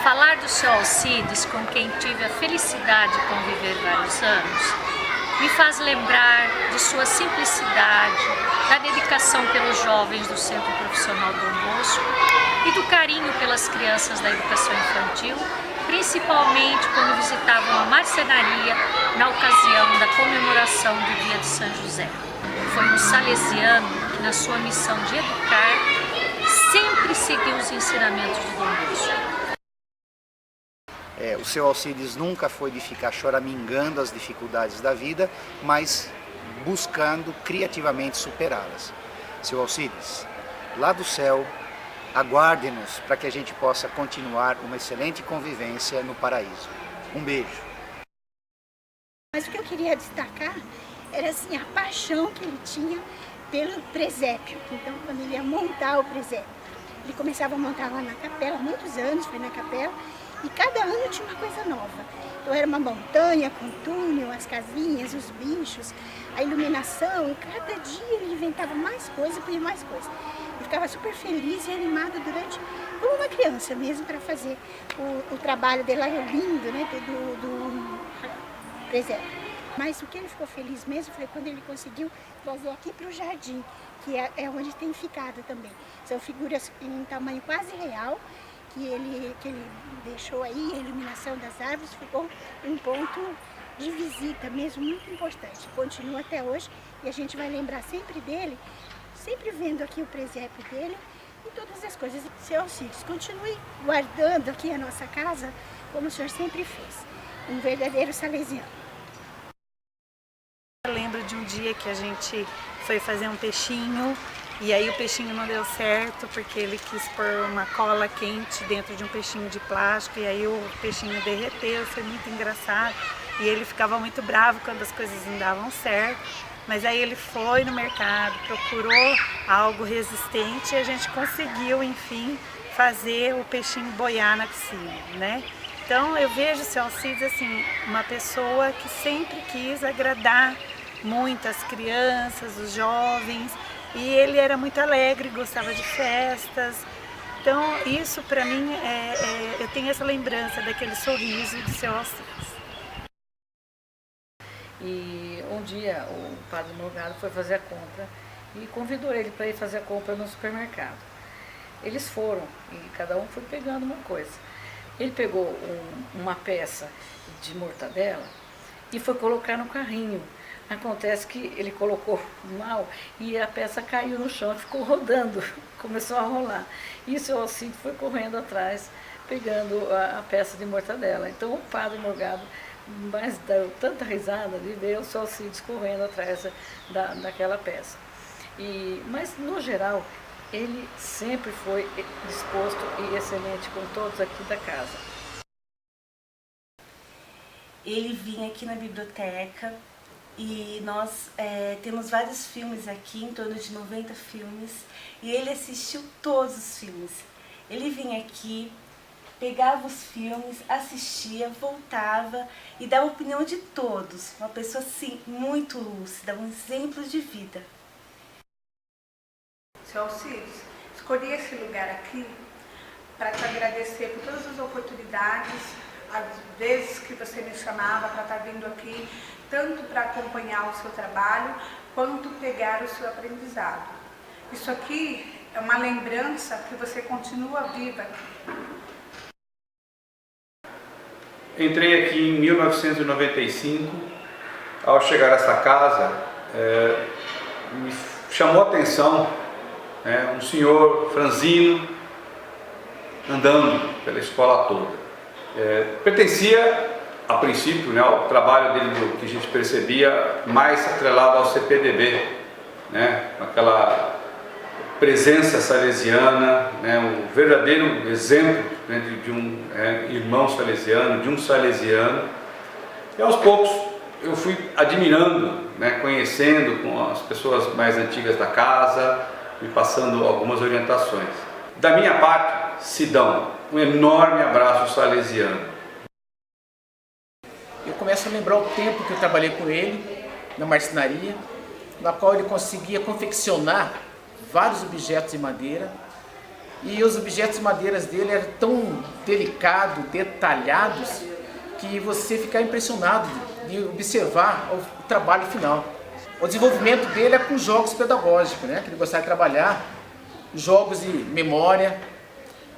Falar do seu Alcides, com quem tive a felicidade de conviver vários anos, me faz lembrar de sua simplicidade, da dedicação pelos jovens do Centro Profissional Dom Bosco e do carinho pelas crianças da educação infantil, principalmente quando visitavam a marcenaria na ocasião da comemoração do Dia de São José. Foi um salesiano que, na sua missão de educar, sempre seguiu os ensinamentos de Dom Bosco. O seu Alcides nunca foi de ficar choramingando as dificuldades da vida, mas buscando criativamente superá-las. Seu Alcides, lá do céu, aguarde-nos para que a gente possa continuar uma excelente convivência no paraíso. Um beijo. Mas o que eu queria destacar era assim, a paixão que ele tinha pelo presépio. Então, quando ele ia montar o presépio, ele começava a montar lá na capela, há muitos anos foi na capela, e cada ano tinha uma coisa nova. Então era uma montanha com túnel, as casinhas, os bichos, a iluminação, e cada dia ele inventava mais coisa, punha mais coisa. E ficava super feliz e animado durante, como uma criança mesmo, para fazer o trabalho dele lá, lindo, né, do presépio. Mas o que ele ficou feliz mesmo foi quando ele conseguiu trazer aqui para o jardim, que é onde tem ficado também. São figuras em tamanho quase real, que ele deixou aí, a iluminação das árvores ficou um ponto de visita mesmo muito importante. Continua até hoje e a gente vai lembrar sempre dele, sempre vendo aqui o presépio dele e todas as coisas. Seu Alcides, continue guardando aqui a nossa casa como o senhor sempre fez, um verdadeiro salesiano. Eu lembro de um dia que a gente foi fazer um peixinho e aí o peixinho não deu certo porque ele quis pôr uma cola quente dentro de um peixinho de plástico e aí o peixinho derreteu, foi muito engraçado e ele ficava muito bravo quando as coisas não davam certo, mas aí ele foi no mercado, procurou algo resistente e a gente conseguiu, enfim, fazer o peixinho boiar na piscina, né? Então eu vejo o seu Alcides assim, uma pessoa que sempre quis agradar muito as crianças, os jovens, e ele era muito alegre, gostava de festas. Então isso para mim, eu tenho essa lembrança daquele sorriso do seu Alcides. E um dia o padre Morgado foi fazer a compra e convidou ele para ir fazer a compra no supermercado. Eles foram e cada um foi pegando uma coisa. Ele pegou uma peça de mortadela e foi colocar no carrinho. Acontece que ele colocou mal e a peça caiu no chão, ficou rodando, começou a rolar. E o seu Alcides foi correndo atrás, pegando a peça de mortadela. Então o padre Morgado deu tanta risada de ver o seu Alcides correndo atrás daquela peça. Mas no geral, ele sempre foi disposto e excelente com todos aqui da casa. Ele vinha aqui na biblioteca e nós temos vários filmes aqui, em torno de 90 filmes, e ele assistiu todos os filmes. Ele vinha aqui, pegava os filmes, assistia, voltava e dava a opinião de todos. Uma pessoa, assim, muito lúcida, um exemplo de vida. Seu Alcides, escolhi esse lugar aqui para te agradecer por todas as oportunidades, as vezes que você me chamava para estar vindo aqui, tanto para acompanhar o seu trabalho, quanto pegar o seu aprendizado. Isso aqui é uma lembrança que você continua viva aqui. Entrei aqui em 1995, ao chegar a essa casa, me chamou a atenção um senhor franzino andando pela escola toda. Pertencia, a princípio, ao trabalho dele, que a gente percebia, mais atrelado ao CPDB, aquela presença salesiana, um verdadeiro exemplo de um irmão salesiano, de um salesiano. E aos poucos eu fui admirando, conhecendo com as pessoas mais antigas da casa, me passando algumas orientações. Da minha parte, Sidão, um enorme abraço salesiano. Eu começo a lembrar o tempo que eu trabalhei com ele na marcenaria, na qual ele conseguia confeccionar vários objetos de madeira E os objetos de madeiras dele eram tão delicados, detalhados, que você fica impressionado de observar o trabalho final. O desenvolvimento dele é com jogos pedagógicos, né? Que ele gostava de trabalhar, jogos de memória,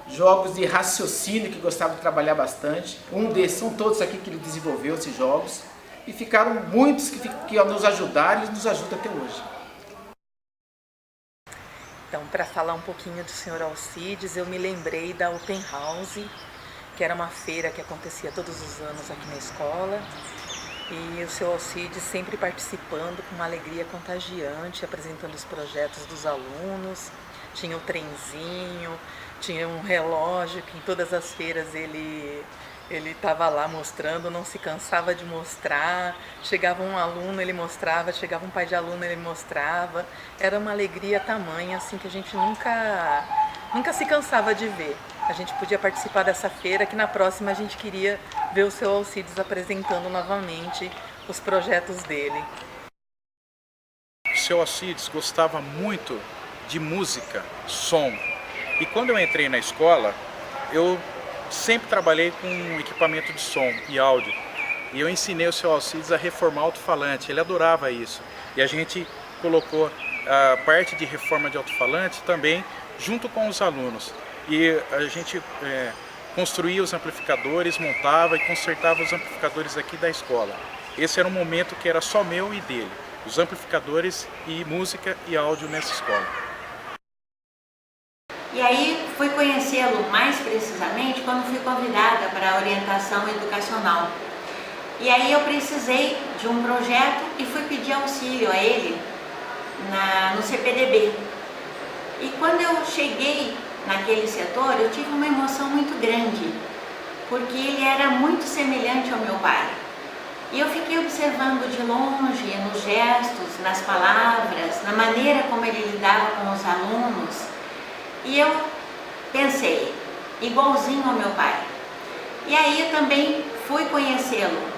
jogos de raciocínio que gostava de trabalhar bastante. Um desses são todos aqui que ele desenvolveu, esses jogos. E ficaram muitos que nos ajudaram e nos ajudam até hoje. Então, para falar um pouquinho do Sr. Alcides, eu me lembrei da Open House, que era uma feira que acontecia todos os anos aqui na escola. E o Sr. Alcides sempre participando com uma alegria contagiante, apresentando os projetos dos alunos. Tinha o trenzinho, tinha um relógio que em todas as feiras ele estava lá mostrando, não se cansava de mostrar. Chegava um aluno, ele mostrava, chegava um pai de aluno, ele mostrava. Era uma alegria tamanha, assim, que a gente nunca se cansava de ver. A gente podia participar dessa feira, que na próxima a gente queria ver o Sr. Alcides apresentando novamente os projetos dele. O Sr. Alcides gostava muito de música, som. E quando eu entrei na escola, eu sempre trabalhei com equipamento de som e áudio. E eu ensinei o Sr. Alcides a reformar alto-falante, ele adorava isso. E a gente colocou a parte de reforma de alto-falante também junto com os alunos. E a gente construía os amplificadores, montava e consertava os amplificadores aqui da escola. Esse era um momento que era só meu e dele, os amplificadores e música e áudio nessa escola. E aí fui conhecê-lo mais precisamente quando fui convidada para a orientação educacional. E aí eu precisei de um projeto e fui pedir auxílio a ele no CPDB. E quando eu cheguei naquele setor, eu tive uma emoção muito grande, porque ele era muito semelhante ao meu pai. E eu fiquei observando de longe, nos gestos, nas palavras, na maneira como ele lidava com os alunos. E eu pensei, igualzinho ao meu pai. E aí eu também fui conhecê-lo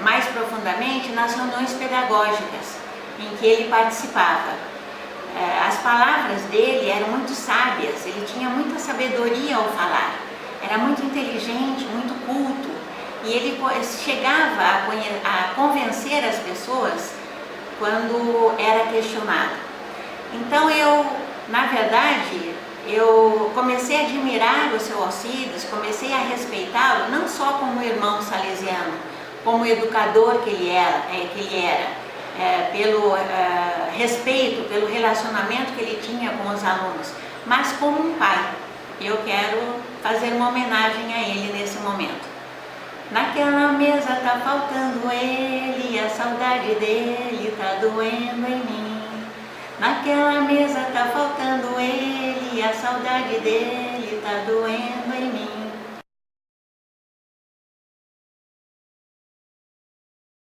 mais profundamente nas reuniões pedagógicas em que ele participava. As palavras dele eram muito sábias, ele tinha muita sabedoria ao falar, era muito inteligente, muito culto, e ele chegava a convencer as pessoas quando era questionado. Então na verdade, eu comecei a admirar o Sr. Alcides, comecei a respeitá-lo, não só como irmão salesiano, como educador que ele era, pelo respeito, pelo relacionamento que ele tinha com os alunos, mas como um pai. Eu quero fazer uma homenagem a ele nesse momento. Naquela mesa tá faltando ele, a saudade dele tá doendo em mim. Naquela mesa tá faltando ele, a saudade dele tá doendo